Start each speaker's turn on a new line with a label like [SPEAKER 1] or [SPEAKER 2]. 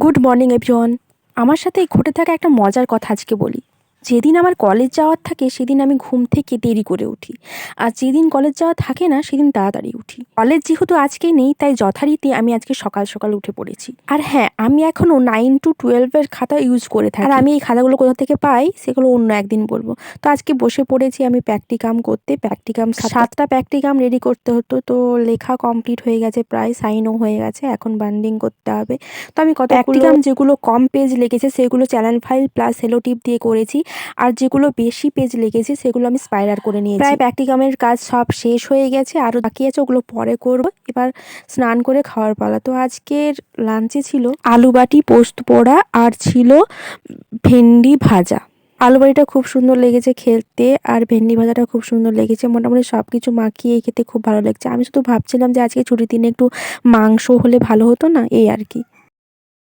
[SPEAKER 1] Good morning everyone. আমার সাথে ঘটে থাকা একটা মজার কথা আজকে বলি। যেদিন আমার কলেজ যাওয়ার থাকে সেদিন আমি ঘুম থেকে দেরি করে উঠি, আর যেদিন কলেজ যাওয়া থাকে না সেদিন তাড়াতাড়ি উঠি। কলেজ যেহেতু আজকে নেই তাই যথারীতি আমি আজকে সকাল সকাল উঠে পড়েছি। আর হ্যাঁ, আমি এখনও 9 to 12 খাতা ইউজ করে থাকি। আর আমি এই খাতাগুলো কোথা থেকে পাই সেগুলো অন্য একদিন বলবো। তো আজকে বসে পড়েছি আমি প্র্যাকটিকাম করতে। 7টা প্র্যাকটিকাম রেডি করতে হতো, তো লেখা কমপ্লিট হয়ে গেছে, প্রায় সাইনও হয়ে গেছে, এখন বান্ডিং করতে হবে। তো আমি কতগুলো যেগুলো কম পেজ লেগেছে সেগুলো চ্যানেল ফাইল প্লাস সেলো টিপ দিয়ে করেছি, আর যেগুলো বেশি পেজ লেগেছে সেগুলো আমি স্পাইরাল করে নিয়েছি। প্রায় প্র্যাকটিকামের কাজ সব শেষ হয়ে গেছে, আরও বাকি আছে, ওগুলো পরে করব। এবার স্নান করে খাওয়ার পালা। তো আজকের লাঞ্চে ছিল আলু বাটি, পোস্ত পোড়া, আর ছিল ভেন্ডি ভাজা। আলু বাটিটা খুব সুন্দর লেগেছে খেতে, আর ভেন্ডি ভাজাটা খুব সুন্দর লেগেছে। মোটামুটি সব কিছু মাখিয়ে খেতে খুব ভালো লাগছে। আমি শুধু ভাবছিলাম যে আজকে ছুটির দিনে একটু মাংস হলে ভালো হতো না, এই আর কি।